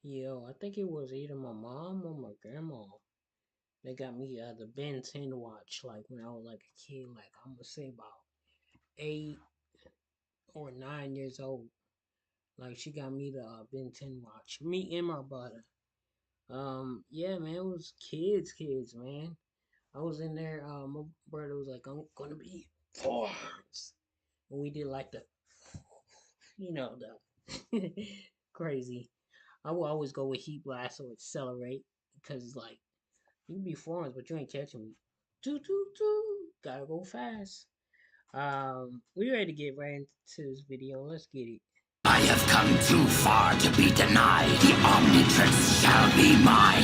Yo, I think it was either my mom or my grandma. They got me the Ben 10 watch, like when I was like a kid, like I'm gonna say about 8 or 9 years old. Like she got me the Ben 10 watch. Me and my brother. Yeah, man, it was kids, man. I was in there. My brother was like, "I'm gonna be forms," and we did like the, the crazy. I will always go with heat blast or accelerate because it's like you can be forms, but you ain't catching me. Toot toot toot. Gotta go fast. We ready to get right into this video. Let's get it. I have come too far to be denied. The Omnitrix shall be mine.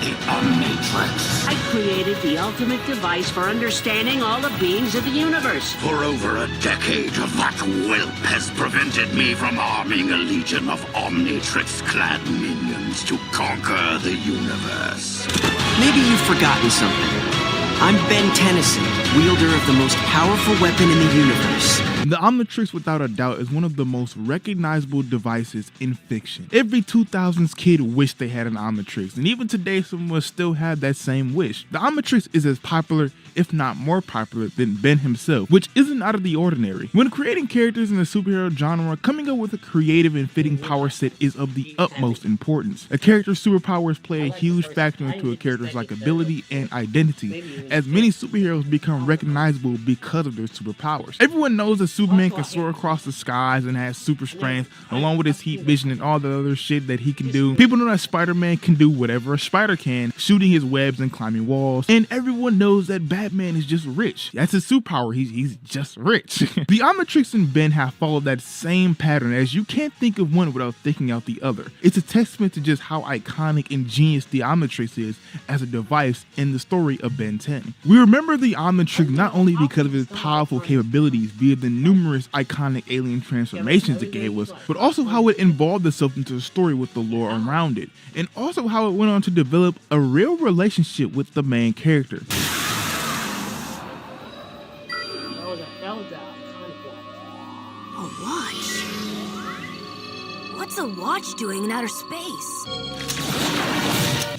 The Omnitrix. I created the ultimate device for understanding all the beings of the universe. For over a decade, that whelp has prevented me from arming a legion of Omnitrix-clad minions to conquer the universe. Maybe you've forgotten something. I'm Ben Tennyson, wielder of the most powerful weapon in the universe. The Omnitrix, without a doubt, is one of the most recognizable devices in fiction. Every 2000s kid wished they had an Omnitrix, and even today some will still have that same wish. The Omnitrix is as popular, if not more popular, than Ben himself, which isn't out of the ordinary. When creating characters in the superhero genre, coming up with a creative and fitting power set is of the utmost importance. A character's superpowers play a huge factor into a character's likability and identity, as many superheroes become recognizable because of their superpowers. Everyone knows that Superman can soar across the skies and has super strength, along with his heat vision and all the other shit that he can do. People know that Spider-Man can do whatever a spider can, shooting his webs and climbing walls. And everyone knows that Batman is just rich. That's his superpower, he's just rich. The Omnitrix and Ben have followed that same pattern, as you can't think of one without thinking out the other. It's a testament to just how iconic and genius the Omnitrix is as a device in the story of Ben 10. We remember the Omnitrix not only because of its powerful capabilities via the numerous iconic alien transformations it gave us, but also how it involved itself into the story with the lore around it, and also how it went on to develop a real relationship with the main character. That was the iconic one. A watch? What's a watch doing in outer space?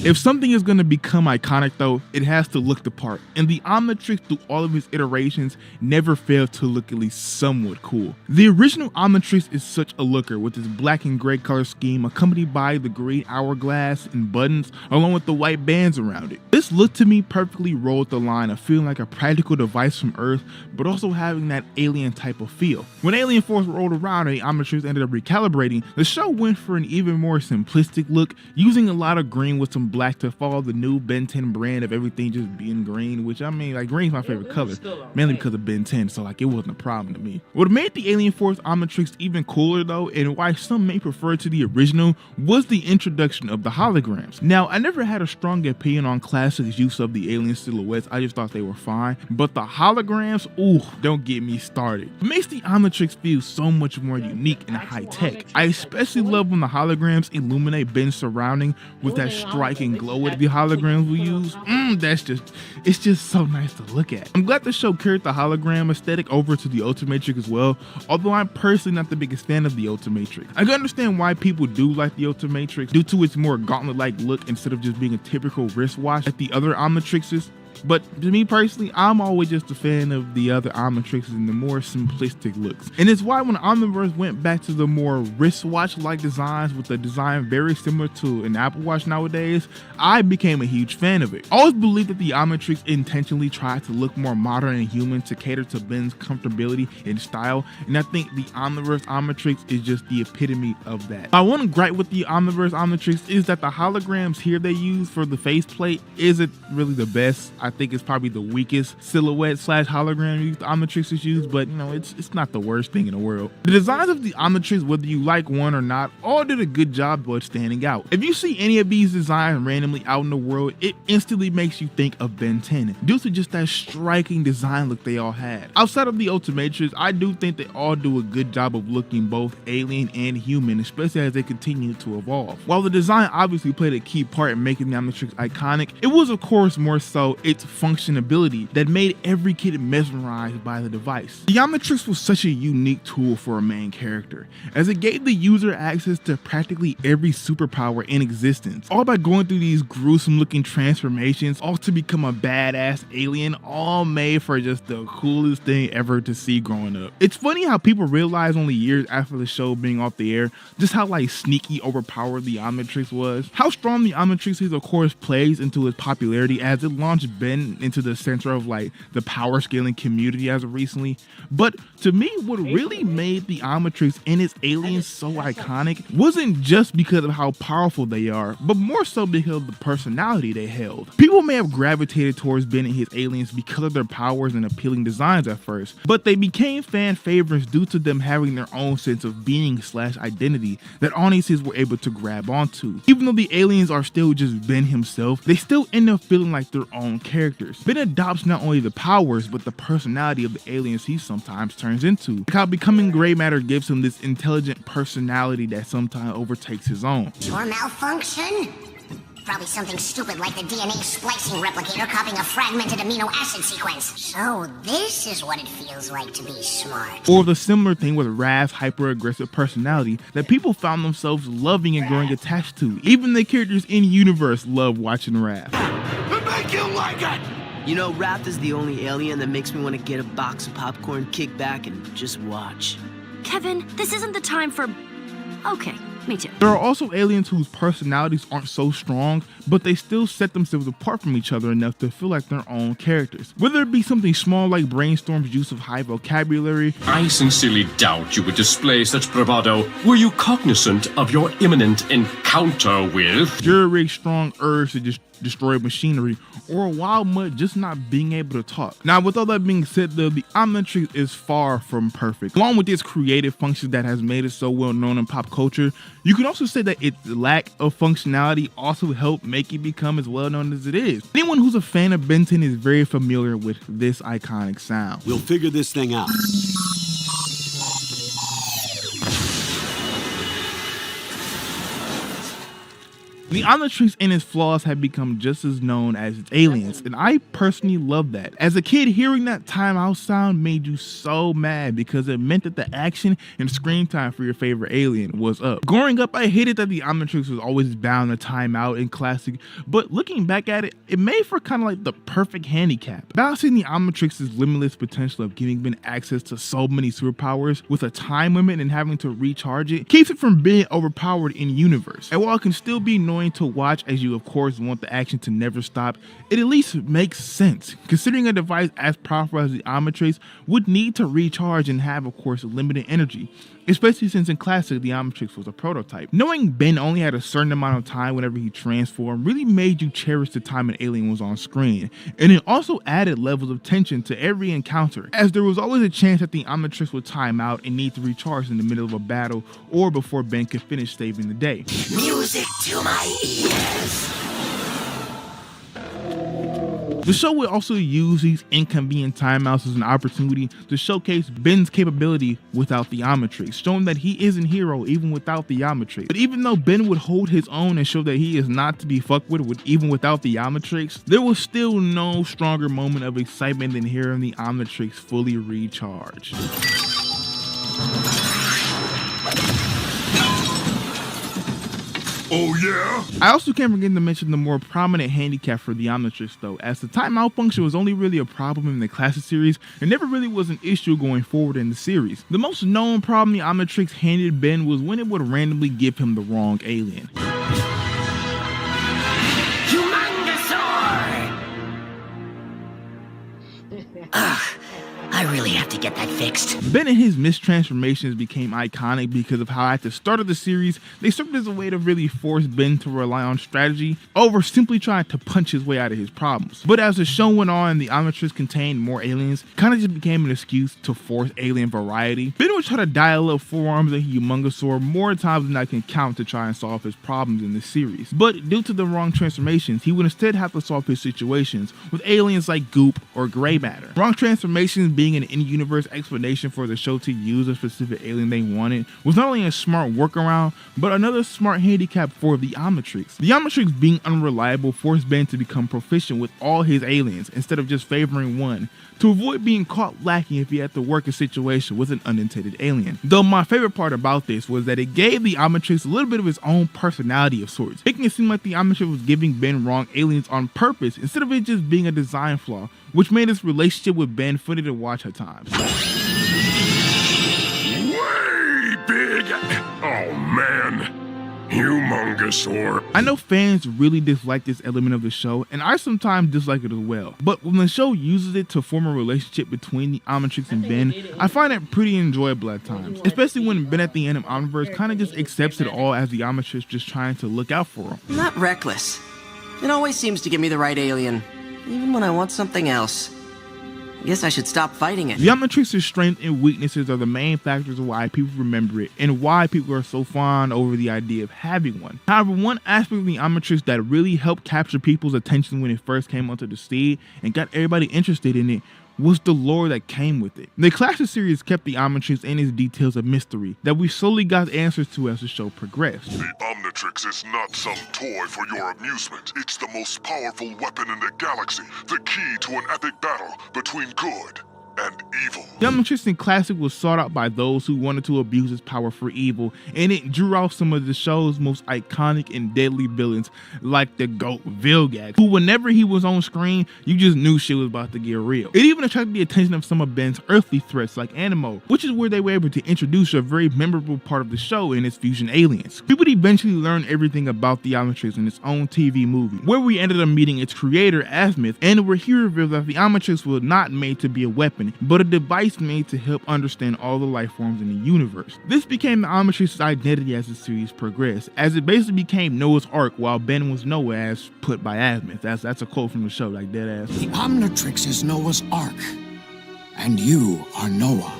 If something is going to become iconic though, it has to look the part, and the Omnitrix through all of its iterations never failed to look at least somewhat cool. The original Omnitrix is such a looker, with its black and gray color scheme accompanied by the green hourglass and buttons along with the white bands around it. This look to me perfectly rolled the line of feeling like a practical device from Earth, but also having that alien type of feel. When Alien Force rolled around and the Omnitrix ended up recalibrating, the show went for an even more simplistic look, using a lot of green with some black to follow the new Ben 10 brand of everything just being green, which I mean, like, green's my favorite color, mainly because of Ben 10, so like it wasn't a problem to me. What made the Alien Force Omnitrix even cooler though, and why some may prefer to the original, was the introduction of the holograms. Now, I never had a strong opinion on Classic's use of the alien silhouettes, I just thought they were fine, but the holograms, ooh, don't get me started. It makes the Omnitrix feel so much more unique and high tech. I especially love when the holograms illuminate Ben's surrounding with that striking glow with the holograms we use. It's just so nice to look at. I'm glad the show carried the hologram aesthetic over to the Ultimatrix as well, although I'm personally not the biggest fan of the Ultimatrix. I can understand why people do like the Ultimatrix due to its more gauntlet-like look instead of just being a typical wristwatch like the other Omnitrixes. But to me personally, I'm always just a fan of the other Omnitrixes and the more simplistic looks. And it's why when Omniverse went back to the more wristwatch-like designs with a design very similar to an Apple Watch nowadays, I became a huge fan of it. I always believed that the Omnitrix intentionally tried to look more modern and human to cater to Ben's comfortability and style, and I think the Omniverse Omnitrix is just the epitome of that. My one gripe with the Omniverse Omnitrix is that the holograms here they use for the faceplate isn't really the best. I think it's probably the weakest silhouette slash hologram the Omnitrix is used, but you know, it's not the worst thing in the world. The designs of the Omnitrix, whether you like one or not, all did a good job but standing out. If you see any of these designs randomly out in the world, it instantly makes you think of Ben 10 due to just that striking design look they all had. Outside of the Ultimatrix, I do think they all do a good job of looking both alien and human, especially as they continue to evolve. While the design obviously played a key part in making the Omnitrix iconic, it was of course more so its functionality that made every kid mesmerized by the device. The Omnitrix was such a unique tool for a main character, as it gave the user access to practically every superpower in existence, all by going through these gruesome looking transformations, all to become a badass alien, all made for just the coolest thing ever to see growing up. It's funny how people realize only years after the show being off the air just how like sneaky overpowered the Omnitrix was. How strong the Omnitrix is of course plays into its popularity, as it launched Ben into the center of like the power scaling community as of recently. But to me, what really made the Omnitrix and its aliens so iconic wasn't just because of how powerful they are, but more so because of the personality they held. People may have gravitated towards Ben and his aliens because of their powers and appealing designs at first, but they became fan favorites due to them having their own sense of being/identity that audiences were able to grab onto. Even though the aliens are still just Ben himself, they still end up feeling like their own characters. Ben adopts not only the powers, but the personality of the aliens he sometimes turns into. Like how becoming gray matter gives him this intelligent personality that sometimes overtakes his own. Your malfunction? Probably something stupid like the DNA splicing replicator copying a fragmented amino acid sequence. So this is what it feels like to be smart. Or the similar thing with Rav's hyper-aggressive personality that people found themselves loving and growing attached to. Even the characters in universe love watching Rav. Make you like it! You know, Raph is the only alien that makes me want to get a box of popcorn, kick back, and just watch. Kevin, this isn't the time for... Okay, me too. There are also aliens whose personalities aren't so strong, but they still set themselves apart from each other enough to feel like their own characters. Whether it be something small like Brainstorm's use of high vocabulary, I sincerely doubt you would display such bravado were you cognizant of your imminent encounter with Jurig's strong urge to just destroy machinery, or Wild Mutt just not being able to talk. Now, with all that being said though, the Omnitrix is far from perfect. Along with its creative functions that has made it so well known in pop culture, you can also say that its lack of functionality also helped make it become as well known as it is. Anyone who's a fan of Ben 10 is very familiar with this iconic sound. We'll figure this thing out. The Omnitrix and its flaws have become just as known as its aliens, and I personally love that. As a kid, hearing that timeout sound made you so mad because it meant that the action and screen time for your favorite alien was up. Growing up, I hated that the Omnitrix was always bound to timeout in classic, but looking back at it, it made for kind of like the perfect handicap. Balancing the Omnitrix's limitless potential of giving Ben access to so many superpowers with a time limit and having to recharge it keeps it from being overpowered in universe. And while it can still be annoying to watch, as you of course want the action to never stop, it at least makes sense, considering a device as powerful as the Omnitrix would need to recharge and have of course limited energy, especially since in classic the Omnitrix was a prototype. Knowing Ben only had a certain amount of time whenever he transformed really made you cherish the time an alien was on screen, and it also added levels of tension to every encounter, as there was always a chance that the Omnitrix would time out and need to recharge in the middle of a battle or before Ben could finish saving the day. Music to my ears. The show would also use these inconvenient timeouts as an opportunity to showcase Ben's capability without the Omnitrix, showing that he is a hero even without the Omnitrix. But even though Ben would hold his own and show that he is not to be fucked with even without the Omnitrix, there was still no stronger moment of excitement than hearing the Omnitrix fully recharged. Oh yeah? I also can't forget to mention the more prominent handicap for the Omnitrix though, as the timeout function was only really a problem in the classic series and never really was an issue going forward in the series. The most known problem the Omnitrix handed Ben was when it would randomly give him the wrong alien. I really have to get that fixed. Ben and his mistransformations became iconic because of how at the start of the series, they served as a way to really force Ben to rely on strategy over simply trying to punch his way out of his problems. But as the show went on, the Omnitrix contained more aliens, kind of just became an excuse to force alien variety. Ben would try to dial up forearms and Humongosaur more times than I can count to try and solve his problems in this series. But due to the wrong transformations, he would instead have to solve his situations with aliens like Goop or Gray Matter. Wrong transformations being being an in-universe explanation for the show to use a specific alien they wanted was not only a smart workaround, but another smart handicap for the Omnitrix. The Omnitrix being unreliable forced Ben to become proficient with all his aliens instead of just favoring one, to avoid being caught lacking if he had to work a situation with an unintended alien. Though my favorite part about this was that it gave the Omnitrix a little bit of his own personality of sorts, making it seem like the Omnitrix was giving Ben wrong aliens on purpose instead of it just being a design flaw, which made his relationship with Ben funny to watch at times. Way big! Oh man! Humongous orb. I know fans really dislike this element of the show, and I sometimes dislike it as well. But when the show uses it to form a relationship between the Omnitrix and Ben, I find it pretty enjoyable at times. Especially when Ben at the end of Omniverse kind of just accepts it all as the Omnitrix just trying to look out for him. I'm not reckless. It always seems to give me the right alien, even when I want something else. I guess I should stop fighting it. The Omnitrix's strengths and weaknesses are the main factors of why people remember it and why people are so fond over the idea of having one. However, one aspect of the Omnitrix that really helped capture people's attention when it first came onto the scene and got everybody interested in it was the lore that came with it. The classic series kept the Omnitrix and its details a mystery that we slowly got answers to as the show progressed. The Omnitrix is not some toy for your amusement. It's the most powerful weapon in the galaxy, the key to an epic battle between good and evil. The Omnitrix in Classic was sought out by those who wanted to abuse its power for evil, and it drew out some of the show's most iconic and deadly villains, like the GOAT Vilgax, who whenever he was on screen, you just knew shit was about to get real. It even attracted the attention of some of Ben's earthly threats like Animo, which is where they were able to introduce a very memorable part of the show in its fusion aliens. People would eventually learn everything about the Omnitrix in its own TV movie, where we ended up meeting its creator, Azimuth, and where he revealed that the Omnitrix was not made to be a weapon, but a device made to help understand all the life forms in the universe. This became the Omnitrix's identity as the series progressed, as it basically became Noah's Ark while Ben was Noah as put by Azimuth. That's a quote from the show, like dead ass. The Omnitrix is Noah's Ark, and you are Noah.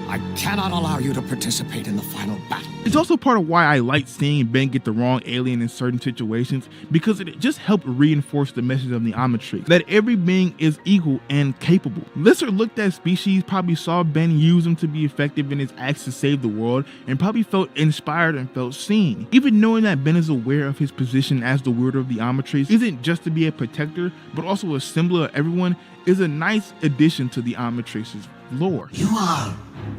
I cannot allow you to participate in the final battle. It's also part of why I like seeing Ben get the wrong alien in certain situations, because it just helped reinforce the message of the Omnitrix, that every being is equal and capable. Lesser looked at species probably saw Ben use them to be effective in his acts to save the world, and probably felt inspired and felt seen. Even knowing that Ben is aware of his position as the wielder of the Omnitrix isn't just to be a protector, but also a symbol of everyone, is a nice addition to the Omnitrix's lore. You are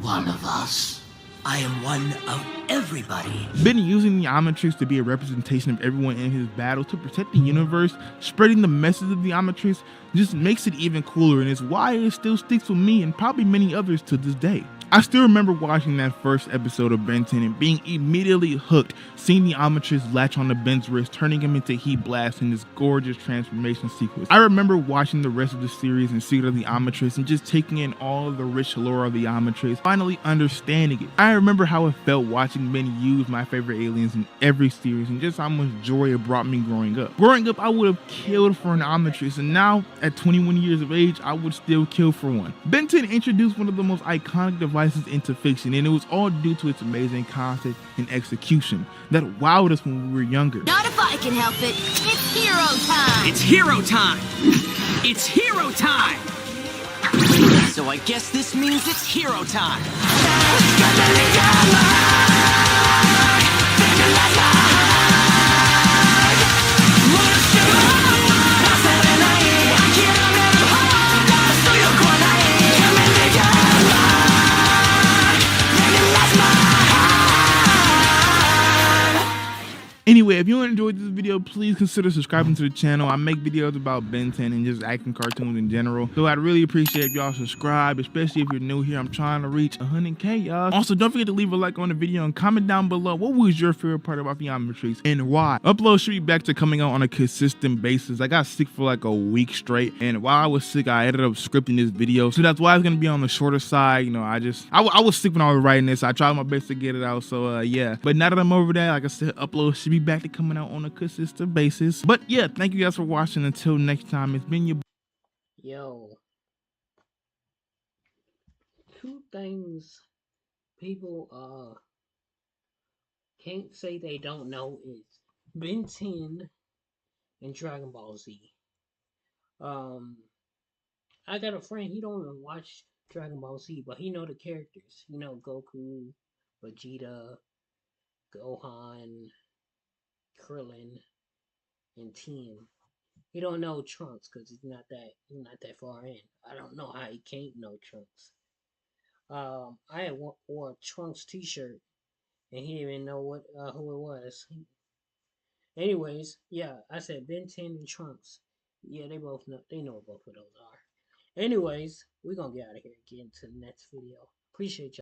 one of us. I am one of everybody. Ben using the Omnitrix to be a representation of everyone in his battle to protect the universe, spreading the message of the Omnitrix, just makes it even cooler, and is why it still sticks with me and probably many others to this day. I still remember watching that first episode of Ben 10 and being immediately hooked, seeing the Omnitrix latch onto Ben's wrist, turning him into Heat Blast in this gorgeous transformation sequence. I remember watching the rest of the series and Secret of the Omnitrix and just taking in all of the rich lore of the Omnitrix, finally understanding it. I remember how it felt watching Ben use my favorite aliens in every series and just how much joy it brought me growing up. Growing up, I would have killed for an Omnitrix, and now, at 21 years of age, I would still kill for one. Ben 10 introduced one of the most iconic devices into fiction, and it was all due to its amazing concept and execution that wowed us when we were younger. Not if I can help it. It's hero time. It's hero time! It's hero time! So I guess this means it's hero time. Anyway, if you enjoyed this video, please consider subscribing to the channel. I make videos about Ben 10 and just action cartoons in general, so I'd really appreciate if y'all subscribe, especially if you're new here. I'm trying to reach 100K, y'all. Also, don't forget to leave a like on the video and comment down below what was your favorite part about the Omnitrix and why. Uploads should be back to coming out on a consistent basis. I got sick for like a week straight, and while I was sick, I ended up scripting this video, so that's why it's gonna be on the shorter side. You know, I was sick when I was writing this. I tried my best to get it out, so yeah. But now that I'm over that, like I said, uploads should be back to coming out on a consistent basis. But yeah, thank you guys for watching. Until next time, it's been your Yo, two things people can't say they don't know is Ben 10 and Dragon Ball Z. I got a friend. He don't even watch Dragon Ball Z, but he know the characters. You know Goku, Vegeta, Gohan, Krillin, and Tien. He don't know Trunks because he's not that far in. I don't know how he can't know Trunks. I had wore a Trunks T-shirt and he didn't even know what who it was. Anyways, yeah, I said Ben 10 and Trunks. Yeah, they both know. They know what both of those are. Anyways, we're gonna get out of here and get into the next video. Appreciate y'all.